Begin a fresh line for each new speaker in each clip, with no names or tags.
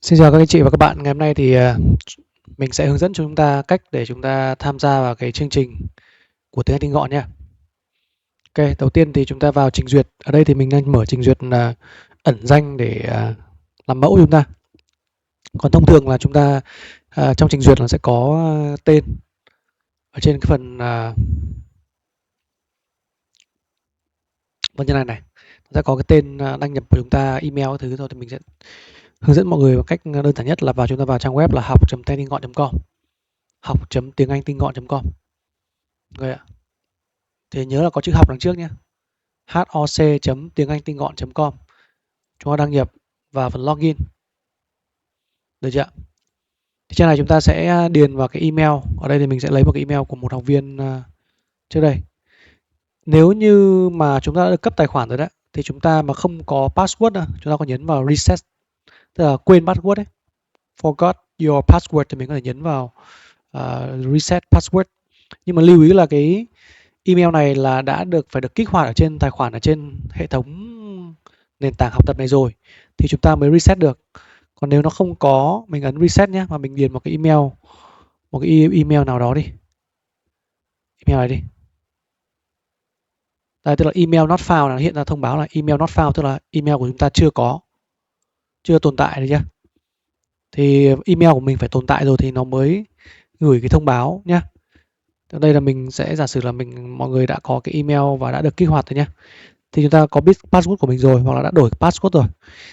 Xin chào các anh chị và các bạn. Ngày hôm nay thì mình sẽ hướng dẫn cho chúng ta cách để chúng ta tham gia vào cái chương trình của tiếng Anh tinh gọn nha. Ok, đầu tiên thì chúng ta vào trình duyệt. Ở đây thì mình đang mở trình duyệt là ẩn danh để làm mẫu chúng ta. Còn thông thường là chúng ta trong trình duyệt là sẽ có tên ở trên cái phần như này này. Sẽ có cái tên đăng nhập của chúng ta, email các thứ thôi, thì mình sẽ hướng dẫn mọi người một cách đơn giản nhất là chúng ta vào trang web là học.tiếng-anh-tinh-gọn.com. học.tiếng-anh-tinh-gọn.com. Rồi ạ. Thì nhớ là có chữ học đằng trước nhé. hoc.tiếng-anh-tinh-gọn.com. Chúng ta đăng nhập vào phần login. Được chưa? Thì trên này chúng ta sẽ điền vào cái email. Ở đây thì mình sẽ lấy một cái email của một học viên trước đây. Nếu như mà chúng ta đã được cấp tài khoản rồi đấy, thì chúng ta mà không có password nữa, chúng ta có nhấn vào reset, tức là quên password ấy. Forgot your password thì mình có thể nhấn vào reset password. Nhưng mà lưu ý là cái email này là đã phải được kích hoạt ở trên tài khoản ở trên hệ thống nền tảng học tập này rồi thì chúng ta mới reset được. Còn nếu nó không có, mình ấn reset nhé, mà mình điền một cái email nào đó đi. Email này đi. Đây, tức là email not found, là hiện ra thông báo là email not found, tức là email của chúng ta chưa tồn tại, được chưa? Thì email của mình phải tồn tại rồi thì nó mới gửi cái thông báo nhé. Đây là mình sẽ giả sử là mọi người đã có cái email và đã được kích hoạt rồi nhé. Thì chúng ta có biết password của mình rồi hoặc là đã đổi password rồi.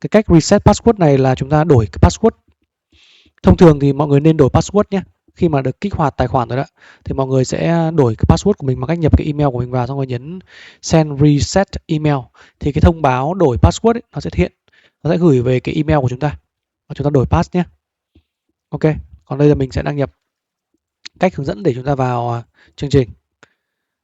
Cái cách reset password này là chúng ta đổi cái password. Thông thường thì mọi người nên đổi password nhé. Khi mà được kích hoạt tài khoản rồi đó thì mọi người sẽ đổi cái password của mình bằng cách nhập cái email của mình vào, xong rồi nhấn send reset email, thì cái thông báo đổi password ấy, nó sẽ hiện, nó sẽ gửi về cái email của chúng ta và chúng ta đổi pass nhé. Ok, còn đây là mình sẽ đăng nhập cách hướng dẫn để chúng ta vào chương trình.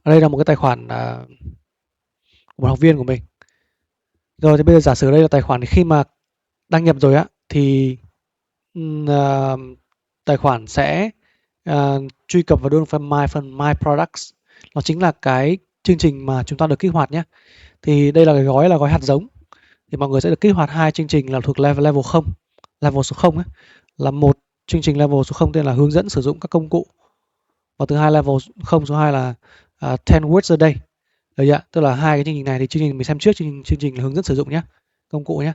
Ở đây là một cái tài khoản của một học viên của mình. Rồi thì bây giờ giả sử đây là tài khoản, thì khi mà đăng nhập rồi á thì tài khoản sẽ truy cập vào đường phần My Products. Nó chính là cái chương trình mà chúng ta được kích hoạt nhé. Thì đây là cái gói hạt giống. Thì mọi người sẽ được kích hoạt hai chương trình là thuộc level 0. Level số 0 ấy là một chương trình level số 0 tên là hướng dẫn sử dụng các công cụ. Và thứ hai level 0 số 2 là 10 words a day. Được chưa? Tức là hai cái chương trình này thì chương trình mình xem trước, chương trình là hướng dẫn sử dụng nhé, công cụ nhé.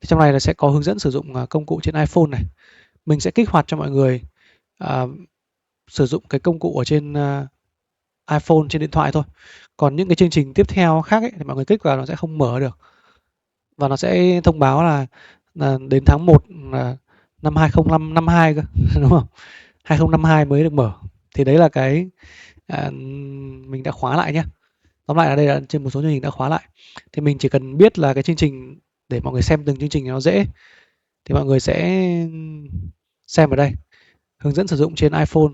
Thì trong này là sẽ có hướng dẫn sử dụng công cụ trên iPhone này. Mình sẽ kích hoạt cho mọi người sử dụng cái công cụ ở trên iPhone, trên điện thoại thôi. Còn những cái chương trình tiếp theo khác ấy, thì mọi người kích vào nó sẽ không mở được. Và nó sẽ thông báo là đến tháng 1 năm 2052 cơ, đúng không? 2052 mới được mở. Thì đấy là cái mình đã khóa lại nhé. Tóm lại là đây là trên một số chương trình đã khóa lại. Thì mình chỉ cần biết là cái chương trình để mọi người xem từng chương trình nó dễ. Thì mọi người sẽ xem ở đây. Hướng dẫn sử dụng trên iPhone,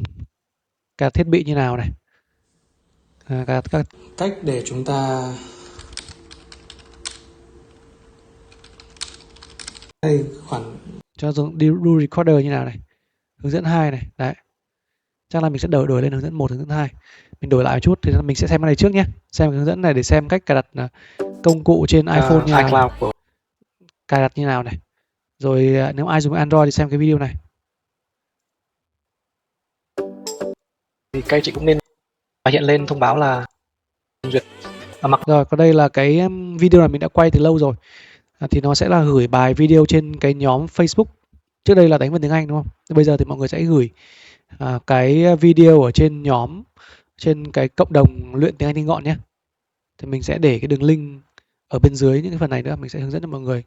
các thiết bị như nào này. Các cách để chúng ta đây khoản cho dùng do recorder như nào này. Hướng dẫn 2 này, đấy. Chắc là mình sẽ đổi lên hướng dẫn 1, hướng dẫn 2. Mình đổi lại một chút thì mình sẽ xem cái này trước nhé. Xem cái hướng dẫn này để xem cách cài đặt công cụ trên iPhone như nào. Này. Cài đặt như nào này. Rồi nếu ai dùng Android thì xem cái video này.
Thì các anh chị cũng nên hiện lên thông báo là duyệt.
Rồi, còn đây là cái video này mình đã quay từ lâu rồi. Thì nó sẽ là gửi bài video trên cái nhóm Facebook. Trước đây là đánh vần tiếng Anh đúng không? Bây giờ thì mọi người sẽ gửi cái video ở trên nhóm, trên cái cộng đồng luyện tiếng Anh tinh gọn nhé. Thì mình sẽ để cái đường link ở bên dưới những cái phần này nữa. Mình sẽ hướng dẫn cho mọi người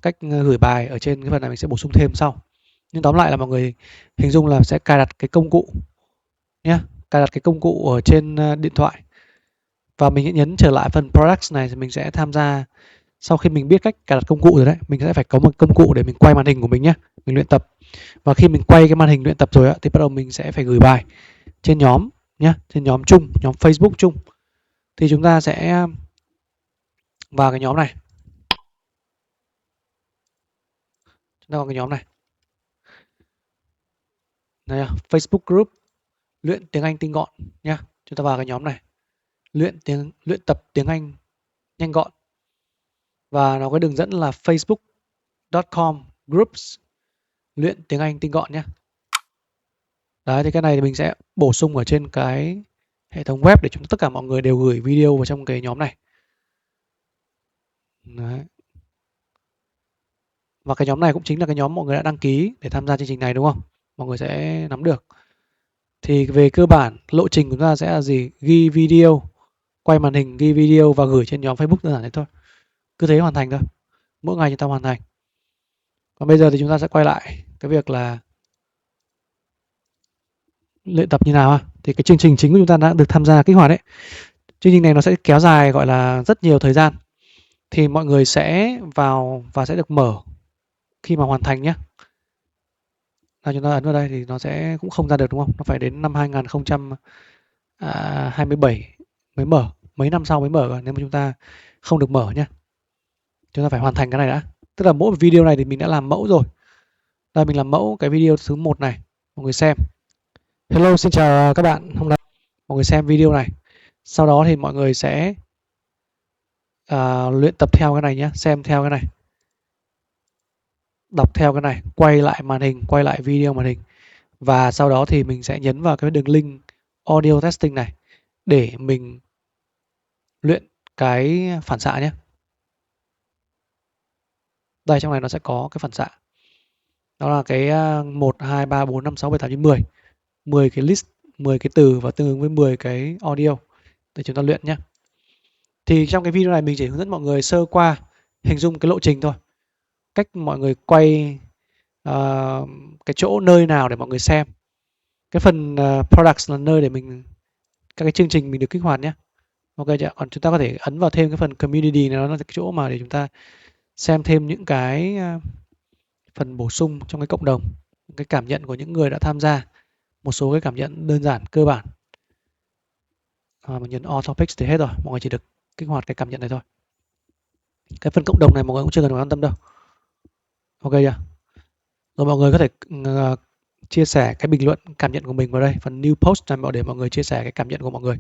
cách gửi bài ở trên cái phần này, mình sẽ bổ sung thêm sau. Nhưng tóm lại là mọi người hình dung là sẽ cài đặt cái công cụ nhé. Cài đặt cái công cụ ở trên điện thoại. Và mình sẽ nhấn trở lại phần products này thì mình sẽ tham gia. Sau khi mình biết cách cài đặt công cụ rồi đấy, mình sẽ phải có một công cụ để mình quay màn hình của mình nhé, mình luyện tập. Và khi mình quay cái màn hình luyện tập rồi thì bắt đầu mình sẽ phải gửi bài trên nhóm nhé, trên nhóm chung, nhóm Facebook chung. Thì chúng ta sẽ vào cái nhóm này. Chúng ta vào cái nhóm này. Đây, Facebook group luyện tiếng Anh tinh gọn nhé. Chúng ta vào cái nhóm này. Luyện tập tiếng Anh nhanh gọn. Và nó có đường dẫn là facebook.com groups luyện tiếng Anh tinh gọn nhé. Đấy, thì cái này thì mình sẽ bổ sung ở trên cái hệ thống web để tất cả mọi người đều gửi video vào trong cái nhóm này. Đấy. Và cái nhóm này cũng chính là cái nhóm mọi người đã đăng ký để tham gia chương trình này đúng không? Mọi người sẽ nắm được. Thì về cơ bản lộ trình của chúng ta sẽ là gì? Ghi video, quay màn hình, ghi video và gửi trên nhóm Facebook đơn giản thế thôi. Cứ thế hoàn thành thôi. Mỗi ngày chúng ta hoàn thành. Còn bây giờ thì chúng ta sẽ quay lại cái việc là luyện tập như nào ha. Thì cái chương trình chính của chúng ta đã được tham gia kích hoạt đấy. Chương trình này nó sẽ kéo dài gọi là rất nhiều thời gian. Thì mọi người sẽ vào và sẽ được mở khi mà hoàn thành nhé. Là chúng ta ấn vào đây thì nó sẽ cũng không ra được đúng không? Nó phải đến năm 2027 mới mở, mấy năm sau mới mở rồi nếu mà chúng ta không được mở nhé. Chúng ta phải hoàn thành cái này đã. Tức là mỗi video này thì mình đã làm mẫu rồi. Đây mình làm mẫu cái video thứ 1 này, mọi người xem. Hello, xin chào các bạn. Hôm nay mọi người xem video này. Sau đó thì mọi người sẽ luyện tập theo cái này nhé, xem theo cái này. Đọc theo cái này, quay lại màn hình, quay lại video màn hình. Và sau đó thì mình sẽ nhấn vào cái đường link audio testing này để mình luyện cái phản xạ nhé. Đây trong này nó sẽ có cái phản xạ. Đó là cái 1, 2, 3, 4, 5, 6, 7, 8, 9, 10. 10 cái list, 10 cái từ và tương ứng với 10 cái audio để chúng ta luyện nhé. Thì trong cái video này mình chỉ hướng dẫn mọi người sơ qua hình dung cái lộ trình thôi. Cách mọi người quay cái chỗ nơi nào để mọi người xem. Cái phần products là nơi để mình các cái chương trình mình được kích hoạt nhé. Ok chưa? Còn chúng ta có thể ấn vào thêm cái phần community này, nó là cái chỗ mà để chúng ta xem thêm những cái phần bổ sung trong cái cộng đồng, cái cảm nhận của những người đã tham gia, một số cái cảm nhận đơn giản cơ bản. Mình nhấn all topics thì hết rồi, mọi người chỉ được kích hoạt cái cảm nhận này thôi. Cái phần cộng đồng này mọi người cũng chưa cần quan tâm đâu. Ok chưa? Rồi mọi người có thể chia sẻ cái bình luận cảm nhận của mình vào đây, phần new post này để mọi người chia sẻ cái cảm nhận của mọi người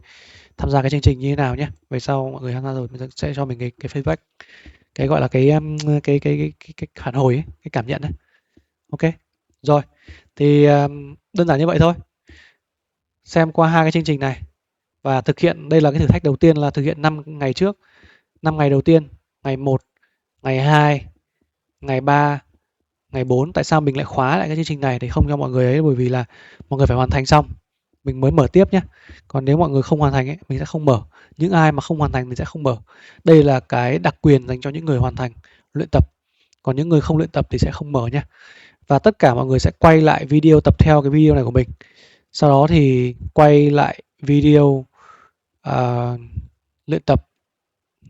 tham gia cái chương trình như thế nào nhé. Về sau mọi người tham gia rồi mình sẽ cho mình cái feedback, cái gọi là cái phản hồi ấy, cái cảm nhận đấy. Ok. Rồi. Thì đơn giản như vậy thôi. Xem qua hai cái chương trình này và thực hiện, đây là cái thử thách đầu tiên là thực hiện 5 ngày trước. 5 ngày đầu tiên, ngày 1, ngày 2, ngày 3, ngày 4. Tại sao mình lại khóa lại cái chương trình này để không cho mọi người ấy, bởi vì là mọi người phải hoàn thành xong mình mới mở tiếp nhé. Còn nếu mọi người không hoàn thành ấy, mình sẽ không mở. Những ai mà không hoàn thành thì sẽ không mở. Đây là cái đặc quyền dành cho những người hoàn thành luyện tập. Còn những người không luyện tập thì sẽ không mở nhé. Và tất cả mọi người sẽ quay lại video tập theo cái video này của mình. Sau đó thì quay lại video luyện tập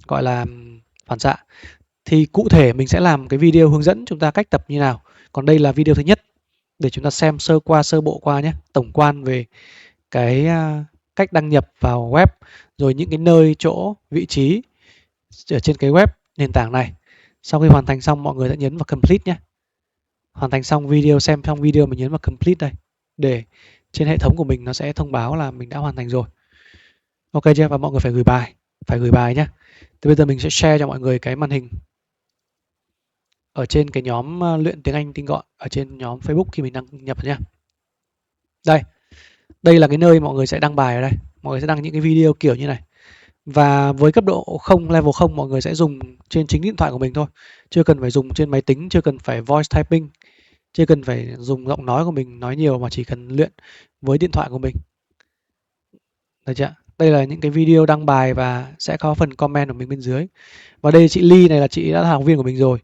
gọi là phản xạ. Thì cụ thể mình sẽ làm cái video hướng dẫn chúng ta cách tập như nào. Còn đây là video thứ nhất để chúng ta xem sơ bộ qua nhé, tổng quan về cái cách đăng nhập vào web, rồi những cái nơi, chỗ, vị trí ở trên cái web nền tảng này. Sau khi hoàn thành xong mọi người sẽ nhấn vào complete nhé. Hoàn thành xong video, xem xong video mình nhấn vào complete đây để trên hệ thống của mình nó sẽ thông báo là mình đã hoàn thành rồi. Ok chưa? Và mọi người phải gửi bài nhé. Thì bây giờ mình sẽ share cho mọi người cái màn hình ở trên cái nhóm luyện tiếng Anh tinh gọn ở trên nhóm Facebook khi mình đăng nhập nha. Đây là cái nơi mọi người sẽ đăng bài ở đây. Mọi người sẽ đăng những cái video kiểu như này. Và với cấp độ 0, level 0 mọi người sẽ dùng trên chính điện thoại của mình thôi. Chưa cần phải dùng trên máy tính, chưa cần phải voice typing, chưa cần phải dùng giọng nói của mình nói nhiều mà chỉ cần luyện với điện thoại của mình. Được chưa? Đây là những cái video đăng bài và sẽ có phần comment của mình bên dưới. Và đây chị Ly này là chị đã là học viên của mình rồi.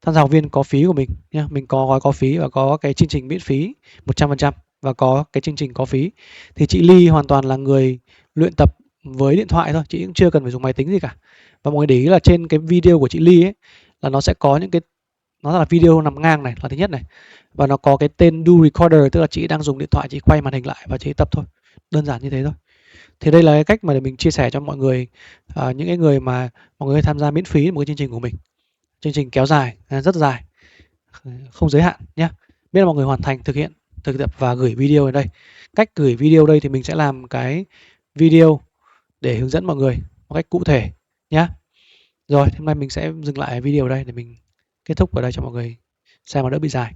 Tham gia học viên có phí của mình nhé. Mình có gói có phí và có cái chương trình miễn phí 100% và có cái chương trình có phí. Thì chị Ly hoàn toàn là người luyện tập với điện thoại thôi, chị cũng chưa cần phải dùng máy tính gì cả. Và mọi người để ý là trên cái video của chị Ly ấy là nó sẽ có những cái, nó là video nằm ngang này là thứ nhất này, và nó có cái tên do recorder, tức là chị đang dùng điện thoại chị quay màn hình lại và chị tập thôi, đơn giản như thế thôi. Thì đây là cái cách mà để mình chia sẻ cho mọi người, những cái người mà mọi người tham gia miễn phí một cái chương trình của mình. Chương trình kéo dài, rất dài, không giới hạn nhé. Biết là mọi người hoàn thành thực tập và gửi video ở đây. Cách gửi video đây thì mình sẽ làm cái video để hướng dẫn mọi người một cách cụ thể nhé. Rồi, hôm nay mình sẽ dừng lại video ở đây để mình kết thúc ở đây cho mọi người xem nó đỡ bị dài.